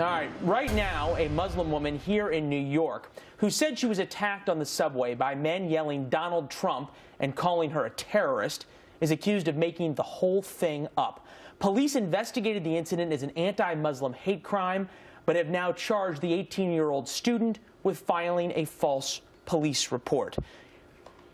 All right, right now, a Muslim woman here in New York who said she was attacked on the subway by men yelling Donald Trump and calling her a terrorist is accused of making the whole thing up. Police investigated the incident as an anti-Muslim hate crime, but have now charged the 18-year-old student with filing a false police report.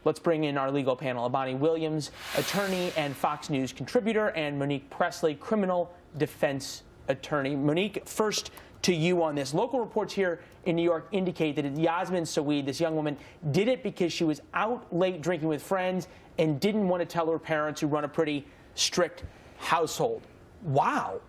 Let's bring in our legal panel, Bonnie Williams, attorney and Fox News contributor, and Monique Pressley, criminal defense attorney. Monique, first to you on this. Local reports here in New York indicate that Yasmin Saweed, this young woman, did it because she was out late drinking with friends and didn't want to tell her parents, who run a pretty strict household. Wow.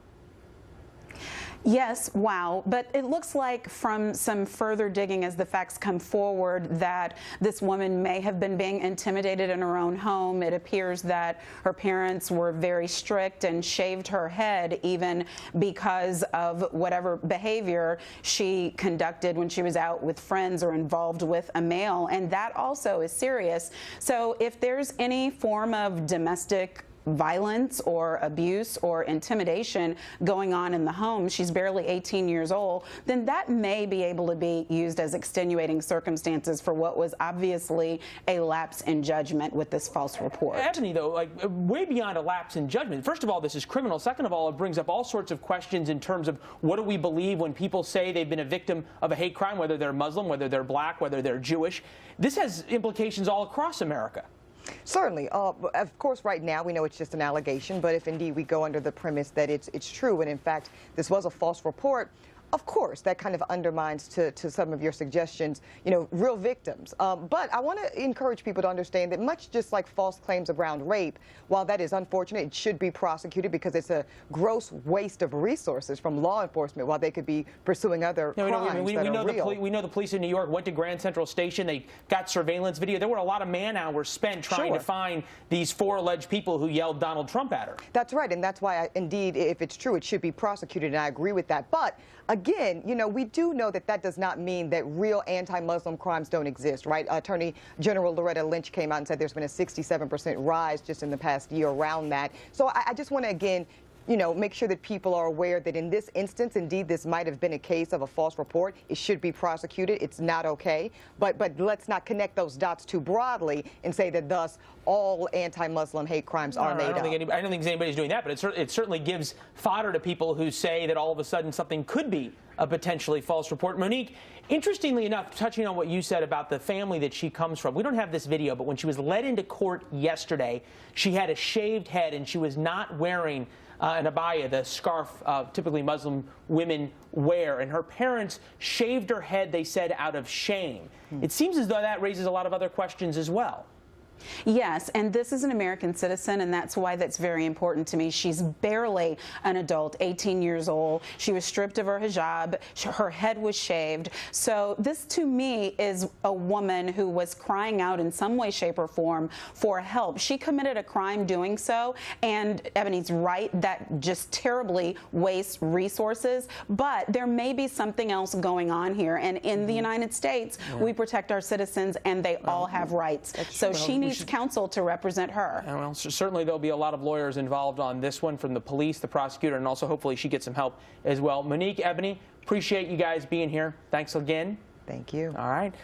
Yes, wow. But it looks like from some further digging as the facts come forward that this woman may have been being intimidated in her own home. It appears that her parents were very strict and shaved her head even because of whatever behavior she conducted when she was out with friends or involved with a male. And that also is serious. So if there's any form of domestic violence or abuse or intimidation going on in the home, she's barely 18 years old, then that may be able to be used as extenuating circumstances for what was obviously a lapse in judgment with this false report. Ebony, though, like way beyond a lapse in judgment. First of all, this is criminal. Second of all, it brings up all sorts of questions in terms of what do we believe when people say they've been a victim of a hate crime, whether they're Muslim, whether they're black, whether they're Jewish. This has implications all across America. Certainly. Of course, right now we know it's just an allegation, but if indeed we go under the premise that it's true, and in fact this was a false report, of course, that kind of undermines to some of your suggestions, you know, real victims. But I want to encourage people to understand that much just like false claims around rape, while that is unfortunate, it should be prosecuted because it's a gross waste of resources from law enforcement while they could be pursuing other crimes we know the police in New York went to Grand Central Station. They got surveillance video. There were a lot of man-hours spent trying to find these 4 alleged people who yelled Donald Trump at her. That's right, and that's why, indeed, if it's true, it should be prosecuted, and I agree with that. But again, you know, we do know that that does not mean that real anti-Muslim crimes don't exist, right? Attorney General Loretta Lynch came out and said there's been a 67% rise just in the past year around that. So I just want to, again, you know, make sure that people are aware that in this instance, indeed, this might have been a case of a false report. It should be prosecuted. It's not okay. But let's not connect those dots too broadly and say that thus all anti-Muslim hate crimes are made up. I don't think anybody's doing that, but it certainly gives fodder to people who say that all of a sudden something could be a potentially false report. Monique, interestingly enough, touching on what you said about the family that she comes from, we don't have this video, but when she was led into court yesterday, she had a shaved head and she was not wearing an abaya, the scarf typically Muslim women wear, and her parents shaved her head, they said, out of shame. It seems as though that raises a lot of other questions as well. Yes, and this is an American citizen, and that's why that's very important to me. She's barely an adult, 18 years old. She was stripped of her hijab. Her head was shaved. So this, to me, is a woman who was crying out in some way, shape, or form for help. She committed a crime doing so, and Ebony's right, that just terribly wastes resources. But there may be something else going on here, and in the United States, we protect our citizens, and they all have rights. So she needs counsel to represent her. Well, certainly there'll be a lot of lawyers involved on this one, from the police, the prosecutor, and also hopefully she gets some help as well. Monique, Ebony, appreciate you guys being here. Thanks again. Thank you. All right.